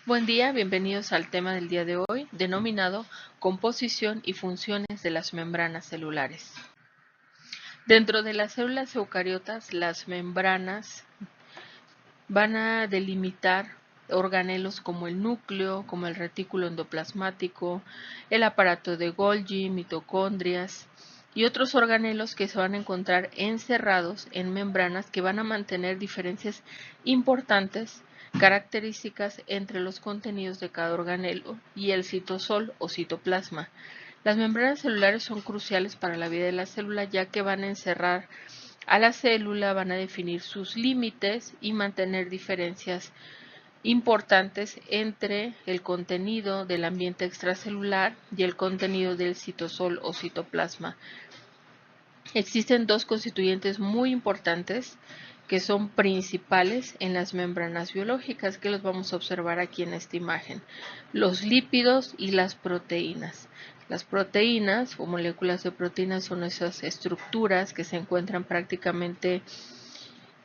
Buen día, bienvenidos al tema del día de hoy, denominado composición y funciones de las membranas celulares. Dentro de las células eucariotas, las membranas van a delimitar organelos como el núcleo, como el retículo endoplasmático, el aparato de Golgi, mitocondrias y otros organelos que se van a encontrar encerrados en membranas que van a mantener diferencias importantes, características entre los contenidos de cada organelo y el citosol o citoplasma. Las membranas celulares son cruciales para la vida de la célula, ya que van a encerrar a la célula, van a definir sus límites y mantener diferencias importantes entre el contenido del ambiente extracelular y el contenido del citosol o citoplasma. Existen dos constituyentes muy importantes que son principales en las membranas biológicas, que los vamos a observar aquí en esta imagen: los lípidos y las proteínas. Las proteínas o moléculas de proteínas son esas estructuras que se encuentran prácticamente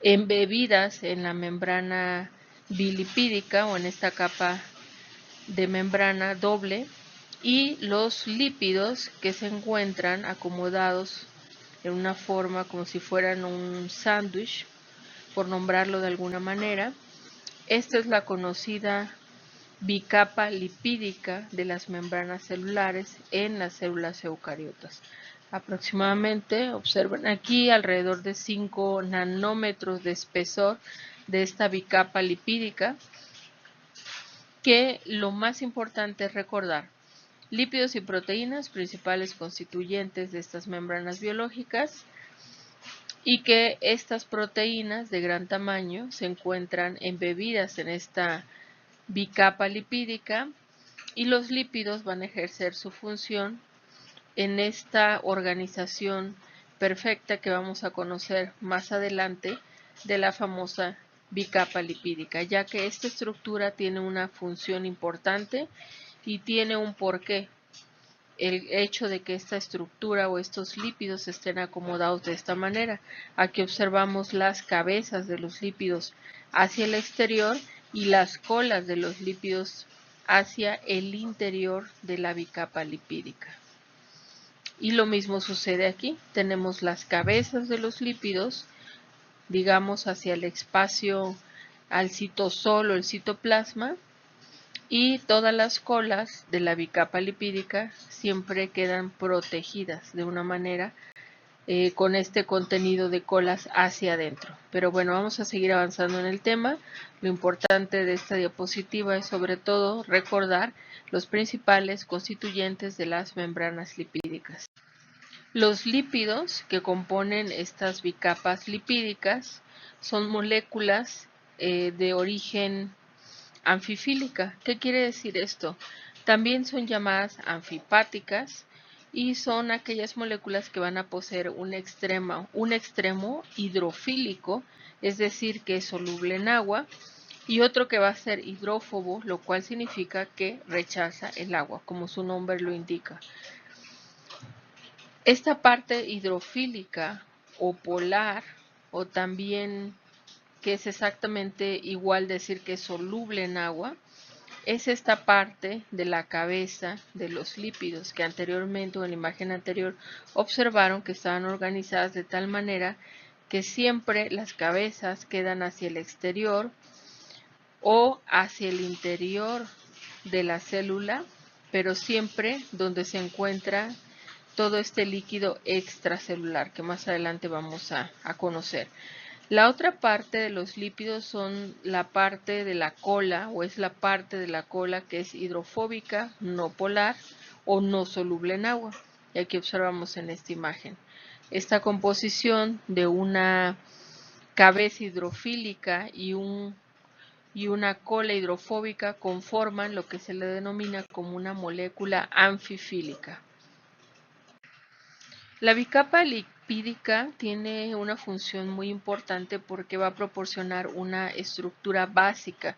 embebidas en la membrana bilipídica o en esta capa de membrana doble, y los lípidos que se encuentran acomodados en una forma como si fueran un sándwich, por nombrarlo de alguna manera. Esta es la conocida bicapa lipídica de las membranas celulares en las células eucariotas. Aproximadamente, observen aquí, alrededor de 5 nanómetros de espesor de esta bicapa lipídica, que lo más importante es recordar: lípidos y proteínas, principales constituyentes de estas membranas biológicas, y que estas proteínas de gran tamaño se encuentran embebidas en esta bicapa lipídica, y los lípidos van a ejercer su función en esta organización perfecta que vamos a conocer más adelante de la famosa bicapa lipídica, ya que esta estructura tiene una función importante y tiene un porqué. El hecho de que esta estructura o estos lípidos estén acomodados de esta manera. Aquí observamos las cabezas de los lípidos hacia el exterior y las colas de los lípidos hacia el interior de la bicapa lipídica. Y lo mismo sucede aquí. Tenemos las cabezas de los lípidos, digamos, hacia el espacio, al citosol o el citoplasma, y todas las colas de la bicapa lipídica siempre quedan protegidas de una manera con este contenido de colas hacia adentro. Pero bueno, vamos a seguir avanzando en el tema. Lo importante de esta diapositiva es sobre todo recordar los principales constituyentes de las membranas lipídicas. Los lípidos que componen estas bicapas lipídicas son moléculas de origen anfifílica. ¿Qué quiere decir esto? También son llamadas anfipáticas y son aquellas moléculas que van a poseer un extremo hidrofílico, es decir, que es soluble en agua, y otro que va a ser hidrófobo, lo cual significa que rechaza el agua, como su nombre lo indica. Esta parte hidrofílica o polar, o también, que es exactamente igual decir que es soluble en agua, es esta parte de la cabeza de los lípidos que anteriormente, o en la imagen anterior, observaron que estaban organizadas de tal manera que siempre las cabezas quedan hacia el exterior o hacia el interior de la célula, pero siempre donde se encuentra todo este líquido extracelular que más adelante vamos a conocer. La otra parte de los lípidos son la parte de la cola, o es la parte de la cola que es hidrofóbica, no polar o no soluble en agua. Y aquí observamos en esta imagen esta composición de una cabeza hidrofílica y una cola hidrofóbica conforman lo que se le denomina como una molécula anfifílica. La bicapa lipídica tiene una función muy importante porque va a proporcionar una estructura básica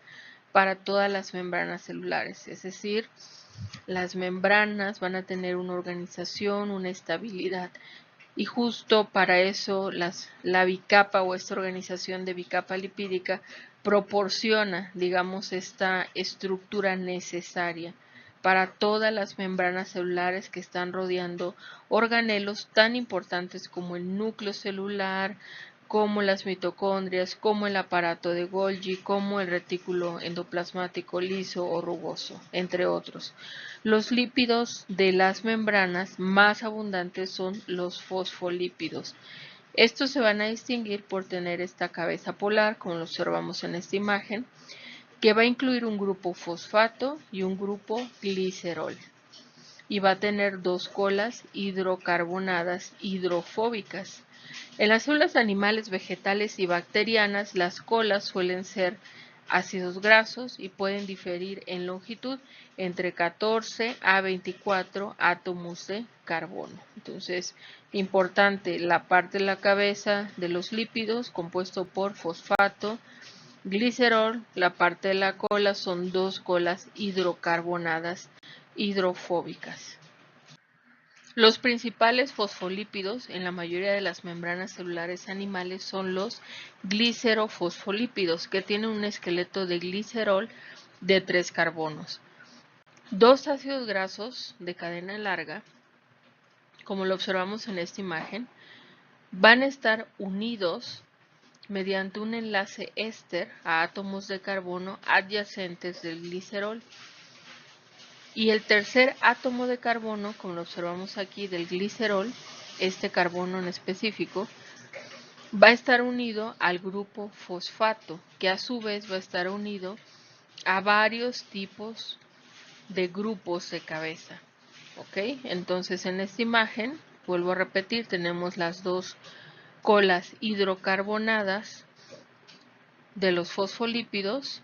para todas las membranas celulares, es decir, las membranas van a tener una organización, una estabilidad y justo para eso la bicapa o esta organización de bicapa lipídica proporciona, digamos, esta estructura necesaria para todas las membranas celulares que están rodeando organelos tan importantes como el núcleo celular, como las mitocondrias, como el aparato de Golgi, como el retículo endoplasmático liso o rugoso, entre otros. Los lípidos de las membranas más abundantes son los fosfolípidos. Estos se van a distinguir por tener esta cabeza polar, como lo observamos en esta imagen, que va a incluir un grupo fosfato y un grupo glicerol. Y va a tener dos colas hidrocarbonadas hidrofóbicas. En las células animales, vegetales y bacterianas, las colas suelen ser ácidos grasos y pueden diferir en longitud entre 14 a 24 átomos de carbono. Entonces, importante la parte de la cabeza de los lípidos compuesto por fosfato, glicerol, la parte de la cola son dos colas hidrocarbonadas hidrofóbicas. Los principales fosfolípidos en la mayoría de las membranas celulares animales son los glicerofosfolípidos, que tienen un esqueleto de glicerol de 3 carbonos. Dos ácidos grasos de cadena larga, como lo observamos en esta imagen, van a estar unidos mediante un enlace éster a átomos de carbono adyacentes del glicerol. Y el tercer átomo de carbono, como lo observamos aquí del glicerol, este carbono en específico, va a estar unido al grupo fosfato, que a su vez va a estar unido a varios tipos de grupos de cabeza. ¿Ok? Entonces en esta imagen, vuelvo a repetir, tenemos las dos colas hidrocarbonadas de los fosfolípidos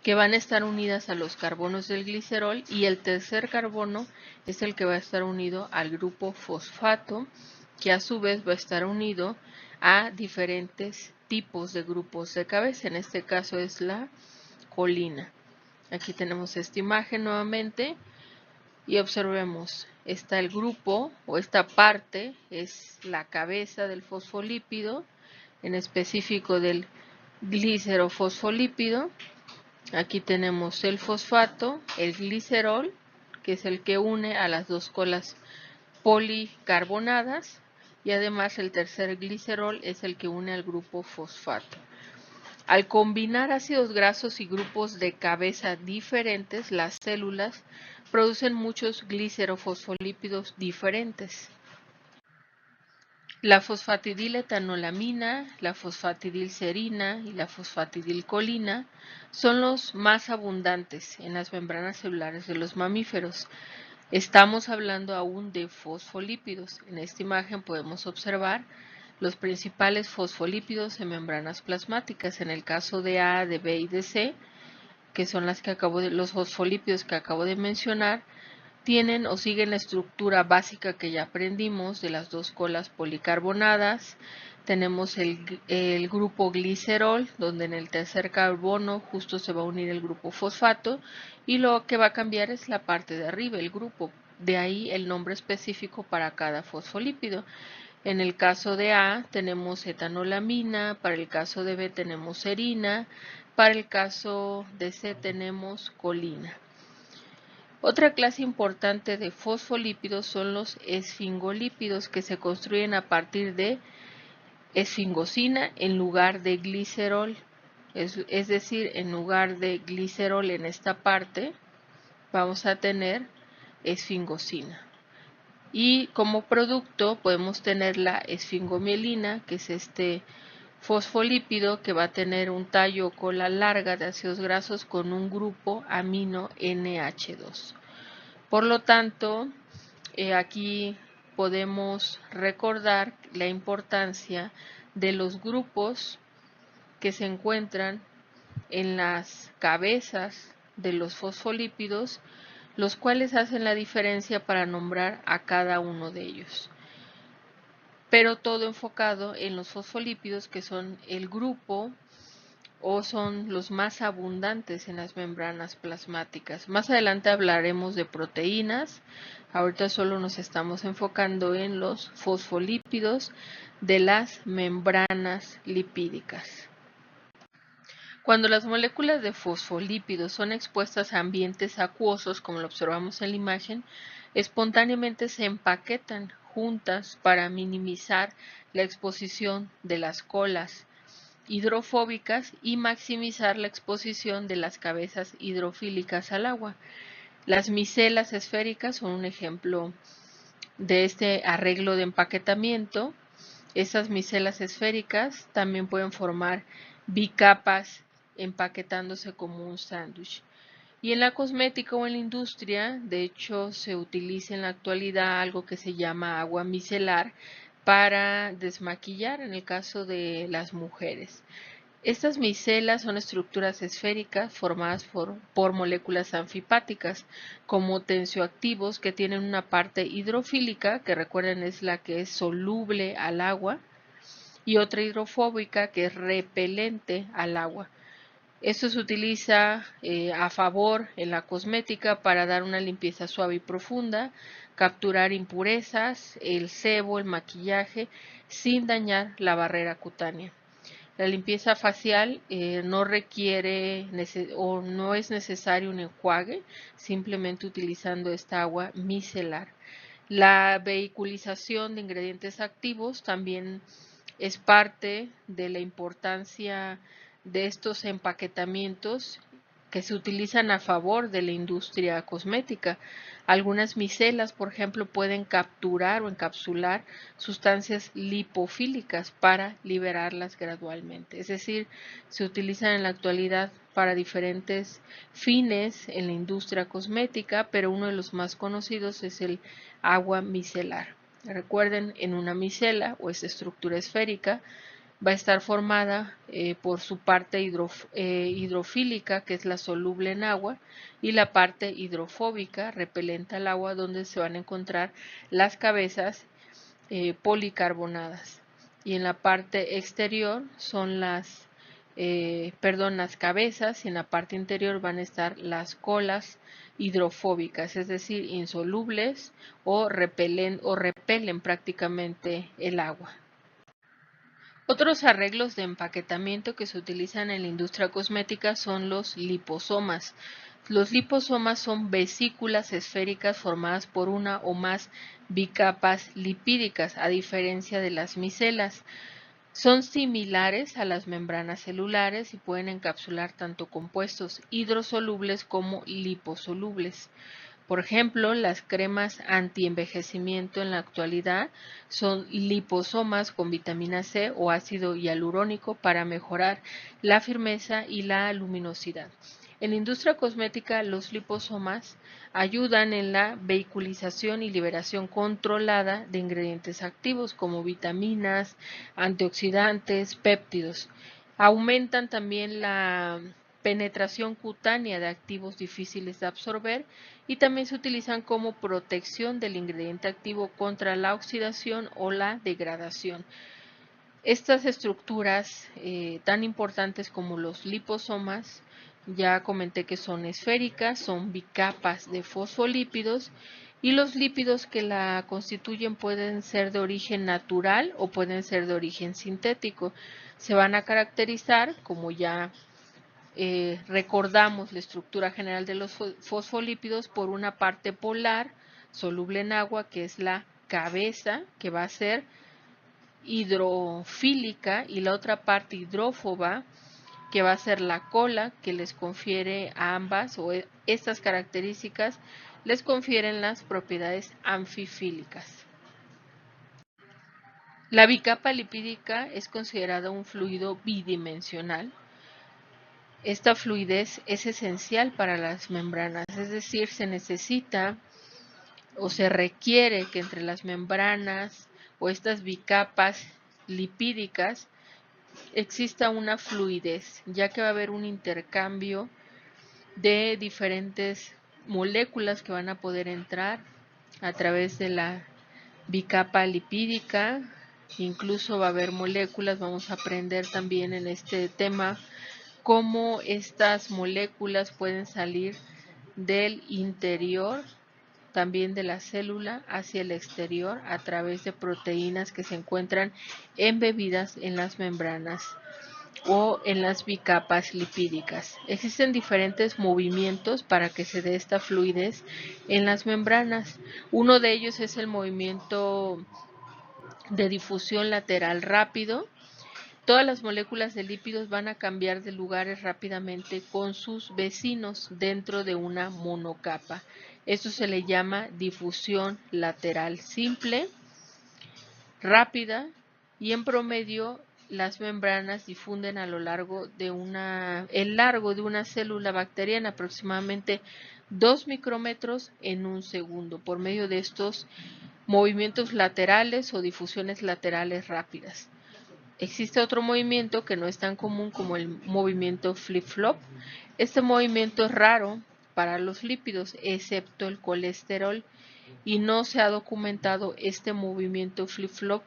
que van a estar unidas a los carbonos del glicerol, y el tercer carbono es el que va a estar unido al grupo fosfato, que a su vez va a estar unido a diferentes tipos de grupos de cabeza. En este caso es la colina. Aquí tenemos esta imagen nuevamente y observemos, está el grupo o esta parte es la cabeza del fosfolípido, en específico del glicerofosfolípido. Aquí tenemos el fosfato, el glicerol, que es el que une a las dos colas policarbonadas, y además el tercer glicerol es el que une al grupo fosfato. Al combinar ácidos grasos y grupos de cabeza diferentes, las células producen muchos glicerofosfolípidos diferentes. La fosfatidiletanolamina, la fosfatidilserina y la fosfatidilcolina son los más abundantes en las membranas celulares de los mamíferos. Estamos hablando aún de fosfolípidos. En esta imagen podemos observar los principales fosfolípidos en membranas plasmáticas. En el caso de A, de B y de C, que son los fosfolípidos que acabo de mencionar, tienen o siguen la estructura básica que ya aprendimos de las dos colas policarbonadas. Tenemos el grupo glicerol, donde en el tercer carbono justo se va a unir el grupo fosfato, y lo que va a cambiar es la parte de arriba, el grupo. De ahí el nombre específico para cada fosfolípido. En el caso de A tenemos etanolamina, para el caso de B tenemos serina, para el caso de C tenemos colina. Otra clase importante de fosfolípidos son los esfingolípidos, que se construyen a partir de esfingosina en lugar de glicerol. Es decir, en lugar de glicerol en esta parte, vamos a tener esfingosina. Y como producto podemos tener la esfingomielina, que es este fosfolípido que va a tener un tallo o cola larga de ácidos grasos con un grupo amino NH2. Por lo tanto, aquí podemos recordar la importancia de los grupos que se encuentran en las cabezas de los fosfolípidos, los cuales hacen la diferencia para nombrar a cada uno de ellos. Pero todo enfocado en los fosfolípidos, que son el grupo o son los más abundantes en las membranas plasmáticas. Más adelante hablaremos de proteínas. Ahorita solo nos estamos enfocando en los fosfolípidos de las membranas lipídicas. Cuando las moléculas de fosfolípidos son expuestas a ambientes acuosos, como lo observamos en la imagen, espontáneamente se empaquetan juntas para minimizar la exposición de las colas hidrofóbicas y maximizar la exposición de las cabezas hidrofílicas al agua. Las micelas esféricas son un ejemplo de este arreglo de empaquetamiento. Estas micelas esféricas también pueden formar bicapas empaquetándose como un sándwich. Y en la cosmética o en la industria, de hecho, se utiliza en la actualidad algo que se llama agua micelar para desmaquillar en el caso de las mujeres. Estas micelas son estructuras esféricas formadas por moléculas anfipáticas, como tensioactivos que tienen una parte hidrofílica, que recuerden es la que es soluble al agua, y otra hidrofóbica que es repelente al agua. Esto se utiliza a favor en la cosmética para dar una limpieza suave y profunda, capturar impurezas, el sebo, el maquillaje, sin dañar la barrera cutánea. La limpieza facial no requiere o no es necesario un enjuague, simplemente utilizando esta agua micelar. La vehiculización de ingredientes activos también es parte de la importancia de estos empaquetamientos que se utilizan a favor de la industria cosmética. Algunas micelas, por ejemplo, pueden capturar o encapsular sustancias lipofílicas para liberarlas gradualmente. Es decir, se utilizan en la actualidad para diferentes fines en la industria cosmética, pero uno de los más conocidos es el agua micelar. Recuerden, en una micela o esta estructura esférica va a estar formada por su parte hidrofílica, que es la soluble en agua, y la parte hidrofóbica, repelente al agua, donde se van a encontrar las cabezas policarbonadas. Y en la parte exterior son las cabezas, y en la parte interior van a estar las colas hidrofóbicas, es decir, insolubles o repelen prácticamente el agua. Otros arreglos de empaquetamiento que se utilizan en la industria cosmética son los liposomas. Los liposomas son vesículas esféricas formadas por una o más bicapas lipídicas, a diferencia de las micelas. Son similares a las membranas celulares y pueden encapsular tanto compuestos hidrosolubles como liposolubles. Por ejemplo, las cremas antienvejecimiento en la actualidad son liposomas con vitamina C o ácido hialurónico para mejorar la firmeza y la luminosidad. En la industria cosmética, los liposomas ayudan en la vehiculización y liberación controlada de ingredientes activos como vitaminas, antioxidantes, péptidos. Aumentan también la penetración cutánea de activos difíciles de absorber y también se utilizan como protección del ingrediente activo contra la oxidación o la degradación. Estas estructuras tan importantes como los liposomas, ya comenté que son esféricas, son bicapas de fosfolípidos, y los lípidos que la constituyen pueden ser de origen natural o pueden ser de origen sintético. Se van a caracterizar, como ya recordamos la estructura general de los fosfolípidos, por una parte polar, soluble en agua, que es la cabeza, que va a ser hidrofílica, y la otra parte hidrófoba, que va a ser la cola, que les confiere a ambas, o estas características les confieren las propiedades anfifílicas. La bicapa lipídica es considerada un fluido bidimensional. Esta fluidez es esencial para las membranas, es decir, se necesita o se requiere que entre las membranas o estas bicapas lipídicas exista una fluidez, ya que va a haber un intercambio de diferentes moléculas que van a poder entrar a través de la bicapa lipídica. Incluso va a haber moléculas, vamos a aprender también en este tema, cómo estas moléculas pueden salir del interior también de la célula hacia el exterior a través de proteínas que se encuentran embebidas en las membranas o en las bicapas lipídicas. Existen diferentes movimientos para que se dé esta fluidez en las membranas. Uno de ellos es el movimiento de difusión lateral rápido. Todas las moléculas de lípidos van a cambiar de lugares rápidamente con sus vecinos dentro de una monocapa. Esto se le llama difusión lateral simple, rápida, y en promedio las membranas difunden a lo largo de el largo de una célula bacteriana, aproximadamente 2 micrómetros en un segundo, por medio de estos movimientos laterales o difusiones laterales rápidas. Existe otro movimiento que no es tan común como el movimiento flip-flop. Este movimiento es raro para los lípidos, excepto el colesterol, y no se ha documentado este movimiento flip-flop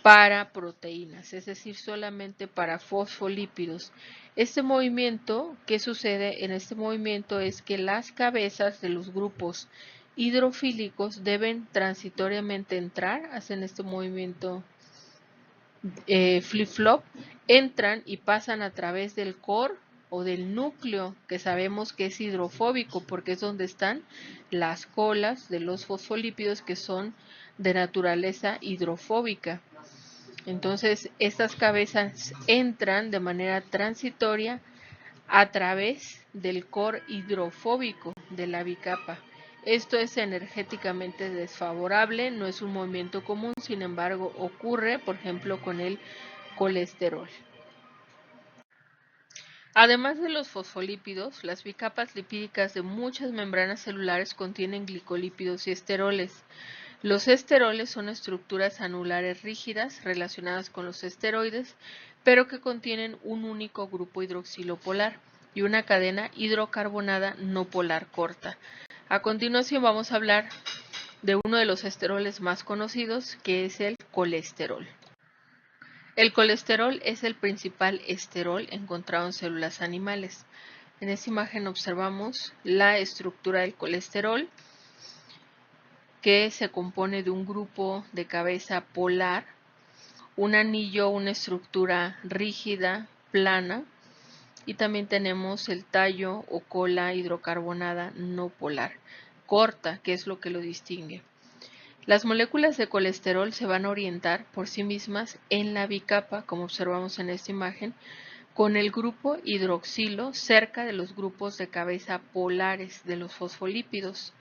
para proteínas, es decir, solamente para fosfolípidos. Este movimiento, ¿qué sucede en este movimiento? Es que las cabezas de los grupos hidrofílicos deben transitoriamente entrar, hacen este movimiento flip-flop, entran y pasan a través del core o del núcleo, que sabemos que es hidrofóbico porque es donde están las colas de los fosfolípidos que son de naturaleza hidrofóbica. Entonces, estas cabezas entran de manera transitoria a través del core hidrofóbico de la bicapa. Esto es energéticamente desfavorable, no es un movimiento común, sin embargo, ocurre, por ejemplo, con el colesterol. Además de los fosfolípidos, las bicapas lipídicas de muchas membranas celulares contienen glicolípidos y esteroles. Los esteroles son estructuras anulares rígidas relacionadas con los esteroides, pero que contienen un único grupo hidroxilo polar y una cadena hidrocarbonada no polar corta. A continuación vamos a hablar de uno de los esteroles más conocidos, que es el colesterol. El colesterol es el principal esterol encontrado en células animales. En esta imagen observamos la estructura del colesterol, que se compone de un grupo de cabeza polar, un anillo, una estructura rígida, plana, y también tenemos el tallo o cola hidrocarbonada no polar, corta, que es lo que lo distingue. Las moléculas de colesterol se van a orientar por sí mismas en la bicapa, como observamos en esta imagen, con el grupo hidroxilo cerca de los grupos de cabeza polares de los fosfolípidos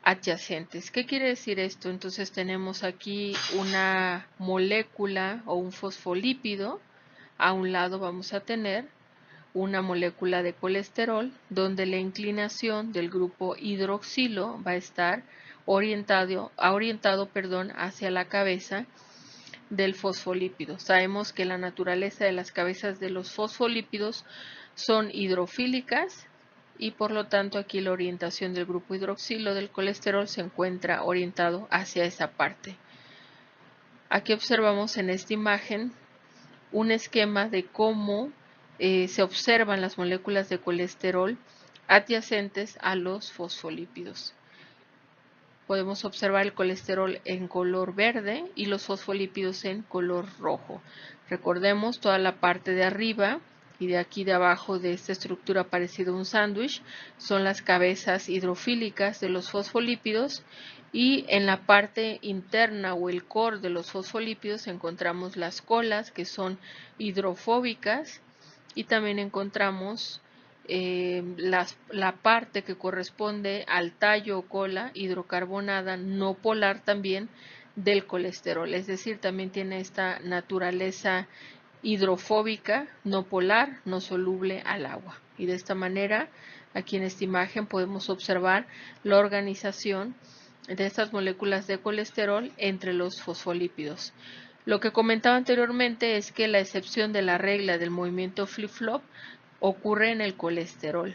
adyacentes. ¿Qué quiere decir esto? Entonces tenemos aquí una molécula o un fosfolípido. A un lado vamos a tener una molécula de colesterol, donde la inclinación del grupo hidroxilo va a estar orientado hacia la cabeza del fosfolípido. Sabemos que la naturaleza de las cabezas de los fosfolípidos son hidrofílicas y por lo tanto aquí la orientación del grupo hidroxilo del colesterol se encuentra orientado hacia esa parte. Aquí observamos en esta imagen un esquema de cómo se observan las moléculas de colesterol adyacentes a los fosfolípidos. Podemos observar el colesterol en color verde y los fosfolípidos en color rojo. Recordemos toda la parte de arriba y de aquí de abajo de esta estructura parecida a un sándwich son las cabezas hidrofílicas de los fosfolípidos, y en la parte interna o el core de los fosfolípidos encontramos las colas, que son hidrofóbicas, y también encontramos la parte que corresponde al tallo o cola hidrocarbonada no polar también del colesterol, es decir, también tiene esta naturaleza hidrofóbica, no polar, no soluble al agua. Y de esta manera, aquí en esta imagen podemos observar la organización de estas moléculas de colesterol entre los fosfolípidos. Lo que comentaba anteriormente es que la excepción de la regla del movimiento flip-flop ocurre en el colesterol.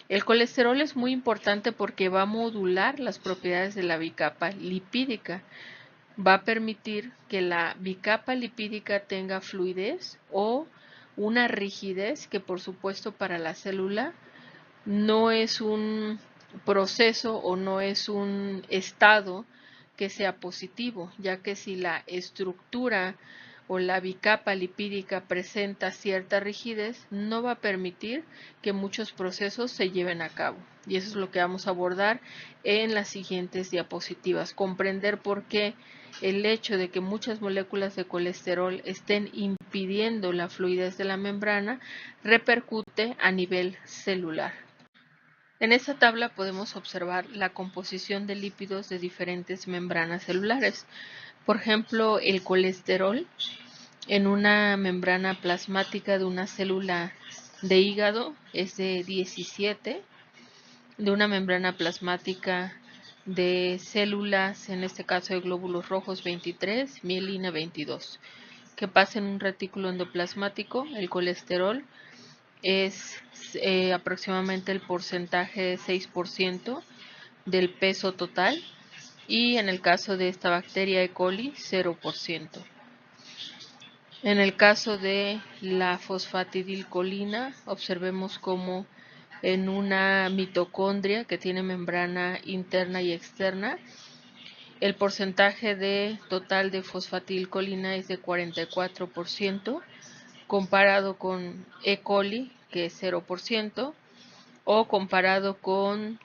El colesterol es muy importante porque va a modular las propiedades de la bicapa lipídica. Va a permitir que la bicapa lipídica tenga fluidez o una rigidez que por supuesto para la célula no es un proceso o no es un estado que sea positivo, ya que si la estructura o la bicapa lipídica presenta cierta rigidez, no va a permitir que muchos procesos se lleven a cabo. Y eso es lo que vamos a abordar en las siguientes diapositivas. Comprender por qué el hecho de que muchas moléculas de colesterol estén impidiendo la fluidez de la membrana repercute a nivel celular. En esta tabla podemos observar la composición de lípidos de diferentes membranas celulares. Por ejemplo, el colesterol en una membrana plasmática de una célula de hígado es de 17, de una membrana plasmática de células, en este caso de glóbulos rojos 23, mielina 22. Que pasa en un retículo endoplasmático, el colesterol es aproximadamente el porcentaje de 6% del peso total y en el caso de esta bacteria E. coli 0%. En el caso de la fosfatidilcolina observemos como en una mitocondria que tiene membrana interna y externa el porcentaje de total de fosfatidilcolina es de 44%, comparado con E. coli, que es 0%, o comparado con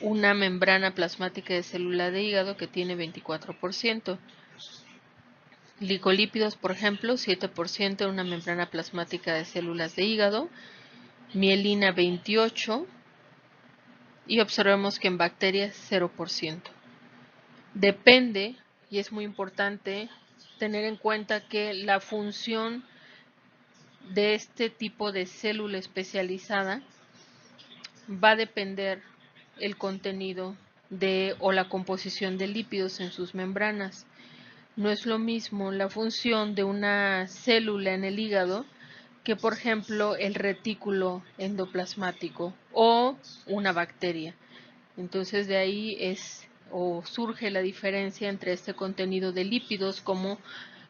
una membrana plasmática de célula de hígado que tiene 24%. Glicolípidos, por ejemplo, 7% en una membrana plasmática de células de hígado, mielina 28%, y observemos que en bacterias 0%. Depende, y es muy importante tener en cuenta que la función de este tipo de célula especializada va a depender el contenido o la composición de lípidos en sus membranas. No es lo mismo la función de una célula en el hígado que, por ejemplo, el retículo endoplasmático o una bacteria. Entonces de ahí surge la diferencia entre este contenido de lípidos como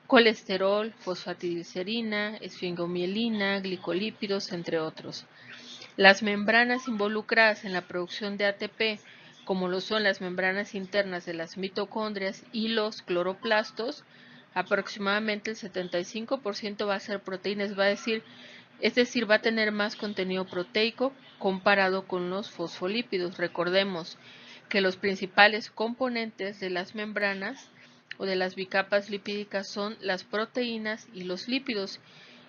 colesterol, fosfatidilcerina, esfingomielina, glicolípidos, entre otros. Las membranas involucradas en la producción de ATP, como lo son las membranas internas de las mitocondrias y los cloroplastos, aproximadamente el 75% va a ser proteínas, es decir, va a tener más contenido proteico comparado con los fosfolípidos. Recordemos que los principales componentes de las membranas o de las bicapas lipídicas son las proteínas y los lípidos,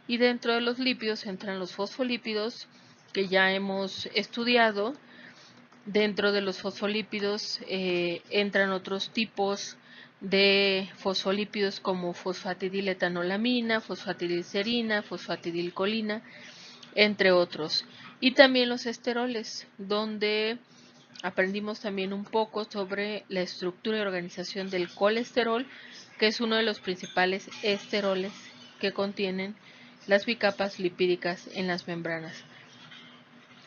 y dentro de los lípidos entran los fosfolípidos, que ya hemos estudiado. Dentro de los fosfolípidos entran otros tipos de fosfolípidos como fosfatidiletoanolamina, fosfatidilcerina, fosfatidilcolina, entre otros. Y también los esteroles, donde aprendimos también un poco sobre la estructura y organización del colesterol, que es uno de los principales esteroles que contienen las bicapas lipídicas en las membranas.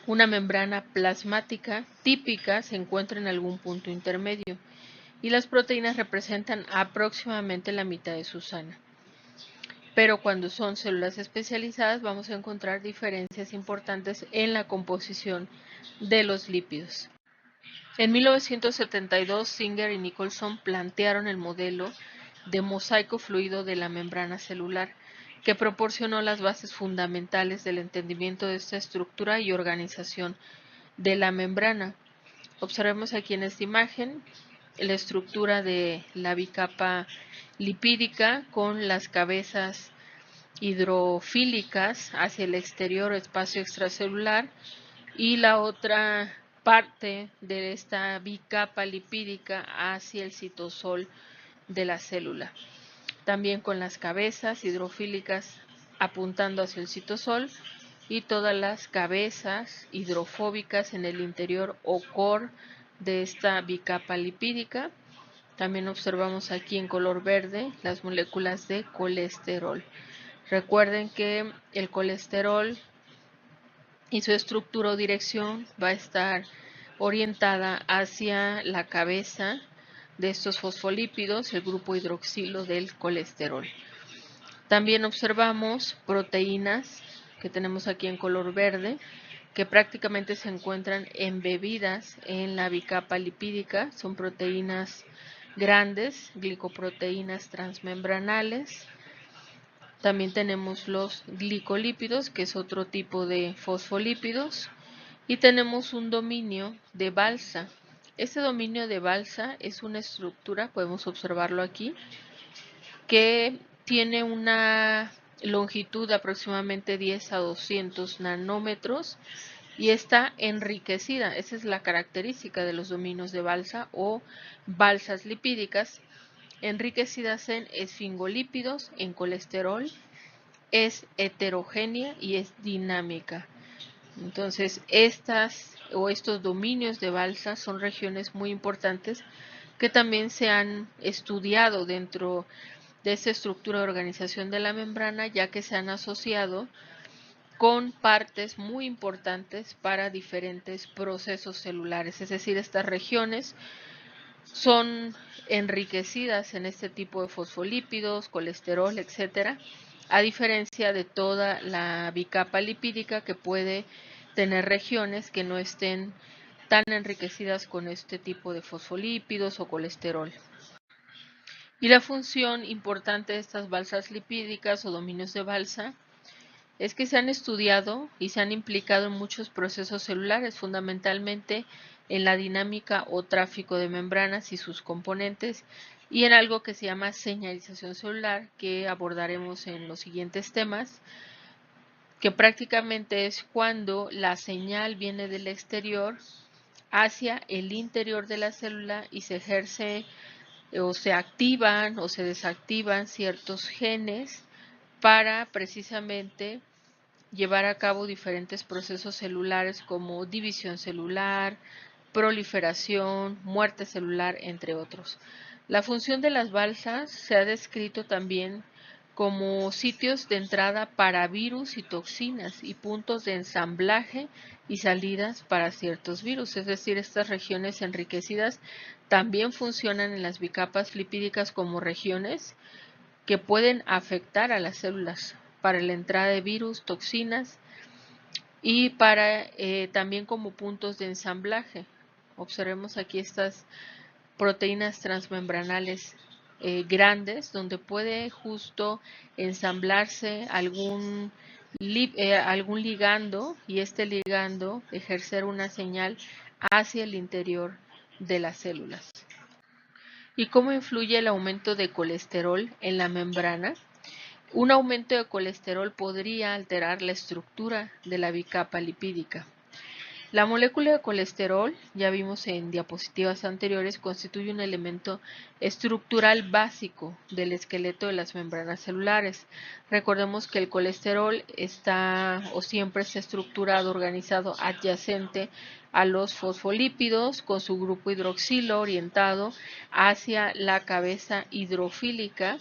Una membrana plasmática típica se encuentra en algún punto intermedio y las proteínas representan aproximadamente la mitad de su sana. Pero cuando son células especializadas vamos a encontrar diferencias importantes en la composición de los lípidos. En 1972, Singer y Nicholson plantearon el modelo de mosaico fluido de la membrana celular, que proporcionó las bases fundamentales del entendimiento de esta estructura y organización de la membrana. Observemos aquí en esta imagen la estructura de la bicapa lipídica con las cabezas hidrofílicas hacia el exterior, espacio extracelular, y la otra parte de esta bicapa lipídica hacia el citosol de la célula. También con las cabezas hidrofílicas apuntando hacia el citosol y todas las cabezas hidrofóbicas en el interior o core de esta bicapa lipídica. También observamos aquí en color verde las moléculas de colesterol. Recuerden que el colesterol y su estructura o dirección va a estar orientada hacia la cabeza de estos fosfolípidos, el grupo hidroxilo del colesterol. También observamos proteínas que tenemos aquí en color verde, que prácticamente se encuentran embebidas en la bicapa lipídica. Son proteínas grandes, glicoproteínas transmembranales. También tenemos los glicolípidos, que es otro tipo de fosfolípidos. Y tenemos un dominio de balsa. Este dominio de balsa es una estructura, podemos observarlo aquí, que tiene una longitud de aproximadamente 10 a 200 nanómetros y está enriquecida. Esa es la característica de los dominios de balsa o balsas lipídicas, enriquecidas en esfingolípidos, en colesterol, es heterogénea y es dinámica. Entonces, estos dominios de balsa son regiones muy importantes que también se han estudiado dentro de esta estructura de organización de la membrana, ya que se han asociado con partes muy importantes para diferentes procesos celulares. Es decir, estas regiones son enriquecidas en este tipo de fosfolípidos, colesterol, etcétera, a diferencia de toda la bicapa lipídica, que puede tener regiones que no estén tan enriquecidas con este tipo de fosfolípidos o colesterol. Y la función importante de estas balsas lipídicas o dominios de balsa es que se han estudiado y se han implicado en muchos procesos celulares, fundamentalmente en la dinámica o tráfico de membranas y sus componentes, y en algo que se llama señalización celular, que abordaremos en los siguientes temas, que prácticamente es cuando la señal viene del exterior hacia el interior de la célula y se ejerce o se activan o se desactivan ciertos genes para precisamente llevar a cabo diferentes procesos celulares como división celular, proliferación, muerte celular, entre otros. La función de las balsas se ha descrito también como sitios de entrada para virus y toxinas y puntos de ensamblaje y salidas para ciertos virus. Es decir, estas regiones enriquecidas también funcionan en las bicapas lipídicas como regiones que pueden afectar a las células para la entrada de virus, toxinas y para también como puntos de ensamblaje. Observemos aquí estas proteínas transmembranales grandes, donde puede justo ensamblarse algún ligando, y este ligando ejercer una señal hacia el interior de las células. ¿Y cómo influye el aumento de colesterol en la membrana? Un aumento de colesterol podría alterar la estructura de la bicapa lipídica. La molécula de colesterol, ya vimos en diapositivas anteriores, constituye un elemento estructural básico del esqueleto de las membranas celulares. Recordemos que el colesterol está o siempre está estructurado, organizado adyacente a los fosfolípidos, con su grupo hidroxilo orientado hacia la cabeza hidrofílica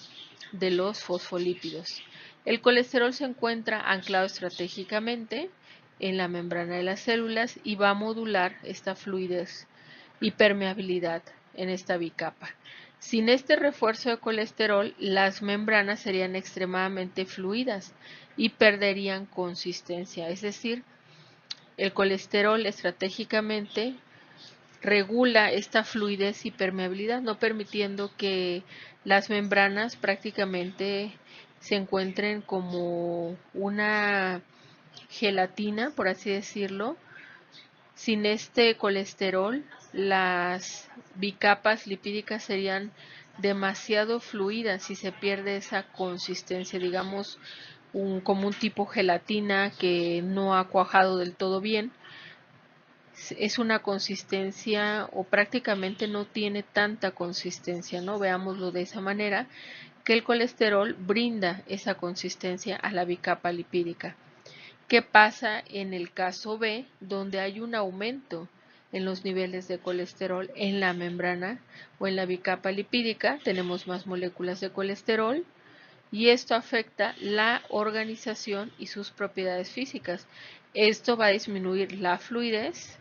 de los fosfolípidos. El colesterol se encuentra anclado estratégicamente en la membrana de las células y va a modular esta fluidez y permeabilidad en esta bicapa. Sin este refuerzo de colesterol, las membranas serían extremadamente fluidas y perderían consistencia. Es decir, el colesterol estratégicamente regula esta fluidez y permeabilidad, no permitiendo que las membranas prácticamente se encuentren como una gelatina, por así decirlo. Sin este colesterol, las bicapas lipídicas serían demasiado fluidas y se pierde esa consistencia, digamos, como un tipo gelatina que no ha cuajado del todo bien. Es una consistencia o prácticamente no tiene tanta consistencia, ¿no? Veámoslo de esa manera, que el colesterol brinda esa consistencia a la bicapa lipídica. ¿Qué pasa en el caso B, donde hay un aumento en los niveles de colesterol en la membrana o en la bicapa lipídica? Tenemos más moléculas de colesterol y esto afecta la organización y sus propiedades físicas. Esto va a disminuir la fluidez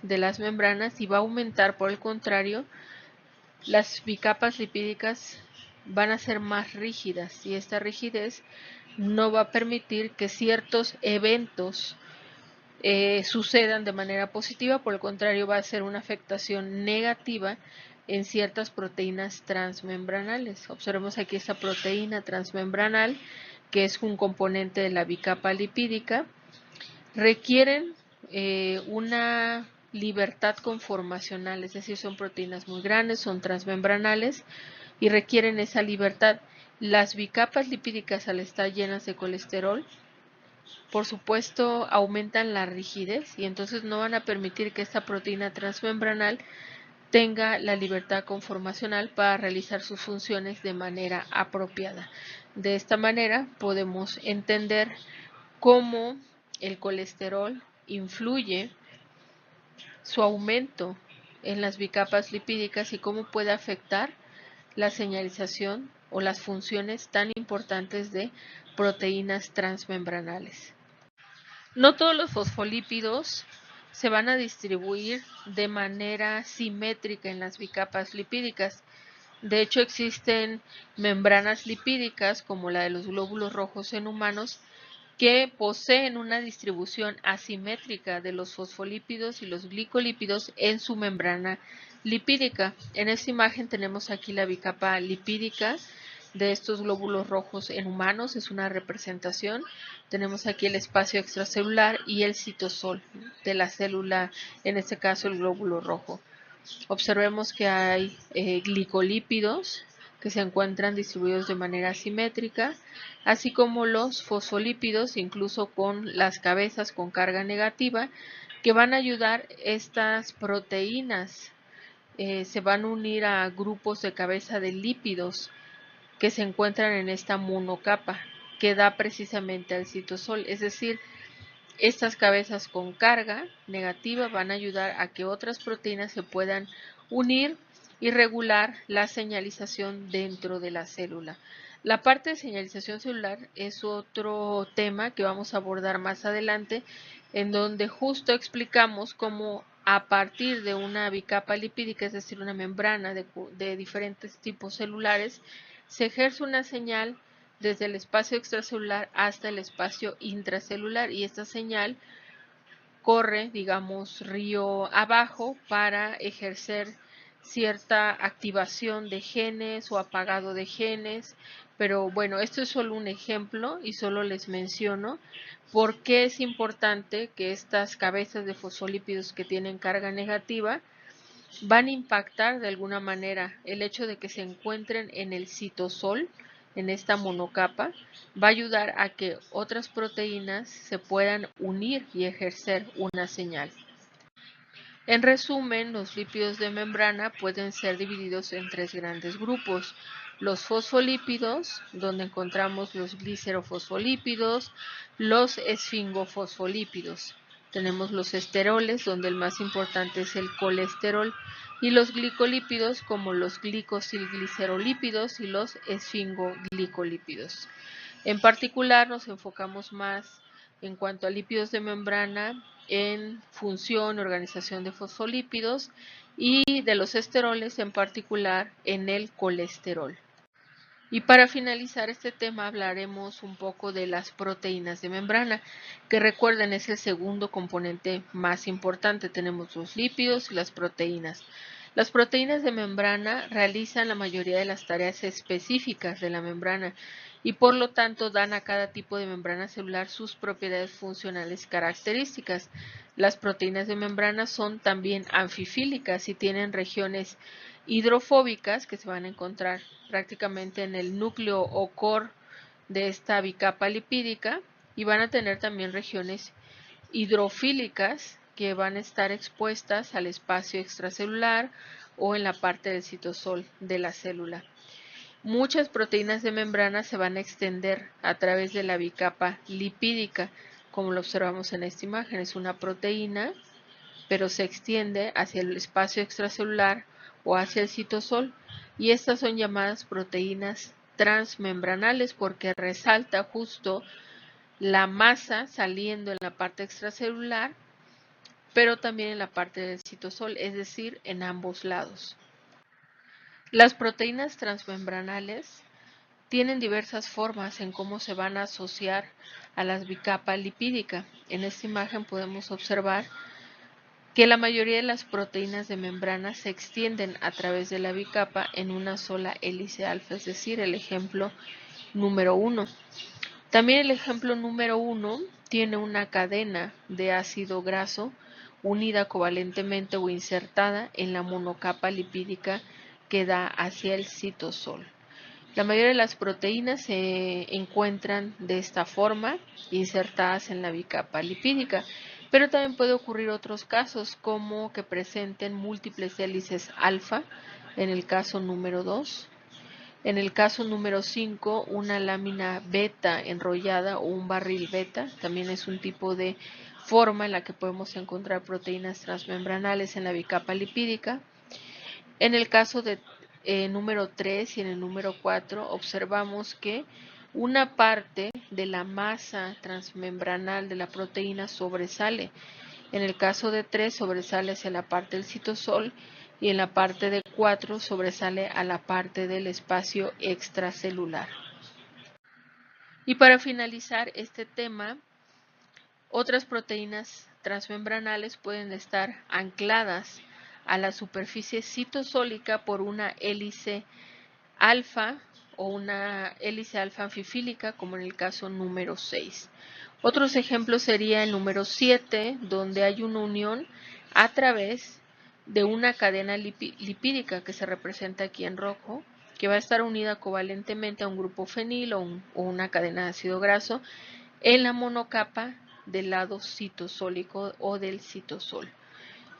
de las membranas y va a aumentar, por el contrario, las bicapas lipídicas van a ser más rígidas y esta rigidez no va a permitir que ciertos eventos sucedan de manera positiva, por el contrario va a ser una afectación negativa en ciertas proteínas transmembranales. Observemos aquí esta proteína transmembranal, que es un componente de la bicapa lipídica. Requieren una libertad conformacional, es decir, son proteínas muy grandes, son transmembranales y requieren esa libertad. Las bicapas lipídicas, al estar llenas de colesterol, por supuesto aumentan la rigidez y entonces no van a permitir que esta proteína transmembranal tenga la libertad conformacional para realizar sus funciones de manera apropiada. De esta manera podemos entender cómo el colesterol influye su aumento en las bicapas lipídicas y cómo puede afectar la señalización o las funciones tan importantes de proteínas transmembranales. No todos los fosfolípidos se van a distribuir de manera simétrica en las bicapas lipídicas. De hecho, existen membranas lipídicas, como la de los glóbulos rojos en humanos, que poseen una distribución asimétrica de los fosfolípidos y los glicolípidos en su membrana lipídica. En esta imagen tenemos aquí la bicapa lipídica de estos glóbulos rojos en humanos, es una representación. Tenemos aquí el espacio extracelular y el citosol de la célula, en este caso el glóbulo rojo. Observemos que hay glicolípidos que se encuentran distribuidos de manera asimétrica, así como los fosfolípidos, incluso con las cabezas con carga negativa, que van a ayudar estas proteínas. Se van a unir a grupos de cabeza de lípidos que se encuentran en esta monocapa que da precisamente al citosol, es decir, estas cabezas con carga negativa van a ayudar a que otras proteínas se puedan unir y regular la señalización dentro de la célula. La parte de señalización celular es otro tema que vamos a abordar más adelante, en donde justo explicamos cómo a partir de una bicapa lipídica, es decir, una membrana de diferentes tipos celulares, se ejerce una señal desde el espacio extracelular hasta el espacio intracelular y esta señal corre, digamos, río abajo para ejercer cierta activación de genes o apagado de genes, pero bueno, esto es solo un ejemplo y solo les menciono por qué es importante que estas cabezas de fosfolípidos que tienen carga negativa van a impactar de alguna manera el hecho de que se encuentren en el citosol, en esta monocapa, va a ayudar a que otras proteínas se puedan unir y ejercer una señal. En resumen, los lípidos de membrana pueden ser divididos en tres grandes grupos. Los fosfolípidos, donde encontramos los glicerofosfolípidos, los esfingofosfolípidos. Tenemos los esteroles, donde el más importante es el colesterol, y los glicolípidos, como los glicosilglicerolípidos y los esfingoglicolípidos. En particular, nos enfocamos más en cuanto a lípidos de membrana en función y organización de fosfolípidos y de los esteroles, en particular en el colesterol. Y para finalizar este tema hablaremos un poco de las proteínas de membrana, que recuerden es el segundo componente más importante. Tenemos los lípidos y las proteínas. Las proteínas de membrana realizan la mayoría de las tareas específicas de la membrana y por lo tanto dan a cada tipo de membrana celular sus propiedades funcionales características. Las proteínas de membrana son también anfifílicas y tienen regiones hidrofóbicas que se van a encontrar prácticamente en el núcleo o core de esta bicapa lipídica y van a tener también regiones hidrofílicas que van a estar expuestas al espacio extracelular o en la parte del citosol de la célula. Muchas proteínas de membrana se van a extender a través de la bicapa lipídica, como lo observamos en esta imagen. Es una proteína, pero se extiende hacia el espacio extracelular o hacia el citosol, y estas son llamadas proteínas transmembranales porque resalta justo la masa saliendo en la parte extracelular, pero también en la parte del citosol, es decir, en ambos lados. Las proteínas transmembranales tienen diversas formas en cómo se van a asociar a la bicapa lipídica. En esta imagen podemos observar que la mayoría de las proteínas de membrana se extienden a través de la bicapa en una sola hélice alfa, es decir, el ejemplo número 1. También el ejemplo número 1 tiene una cadena de ácido graso unida covalentemente o insertada en la monocapa lipídica que da hacia el citosol. La mayoría de las proteínas se encuentran de esta forma, insertadas en la bicapa lipídica, pero también puede ocurrir otros casos como que presenten múltiples hélices alfa, en el caso número 2. En el caso número 5, una lámina beta enrollada o un barril beta, también es un tipo de forma en la que podemos encontrar proteínas transmembranales en la bicapa lipídica. En el caso de número 3 y en el número 4 observamos que una parte de la masa transmembranal de la proteína sobresale. En el caso de 3 sobresale hacia la parte del citosol y en la parte de 4 sobresale a la parte del espacio extracelular. Y para finalizar este tema, otras proteínas transmembranales pueden estar ancladas a la superficie citosólica por una hélice alfa o una hélice alfa anfifílica, como en el caso número 6. Otros ejemplos sería el número 7, donde hay una unión a través de una cadena lipídica que se representa aquí en rojo, que va a estar unida covalentemente a un grupo fenil o una cadena de ácido graso en la monocapa del lado citosólico o del citosol.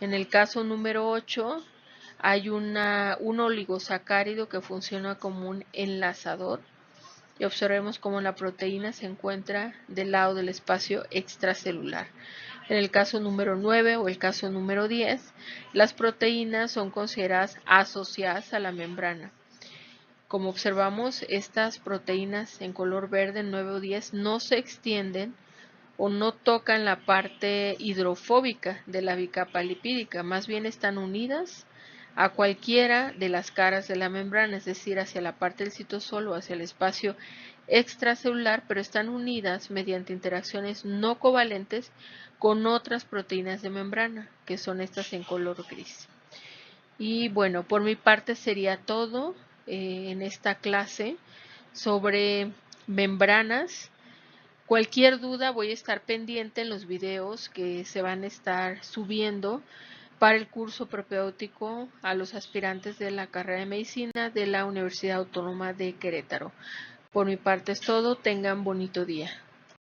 En el caso número 8 hay un oligosacárido que funciona como un enlazador y observemos cómo la proteína se encuentra del lado del espacio extracelular. En el caso número 9 o el caso número 10, las proteínas son consideradas asociadas a la membrana. Como observamos, estas proteínas en color verde 9 o 10 no se extienden o no tocan la parte hidrofóbica de la bicapa lipídica, más bien están unidas a cualquiera de las caras de la membrana, es decir, hacia la parte del citosol o hacia el espacio extracelular, pero están unidas mediante interacciones no covalentes con otras proteínas de membrana, que son estas en color gris. Y bueno, por mi parte sería todo en esta clase sobre membranas. Cualquier duda voy a estar pendiente en los videos que se van a estar subiendo para el curso propedéutico a los aspirantes de la carrera de medicina de la Universidad Autónoma de Querétaro. Por mi parte es todo, tengan bonito día.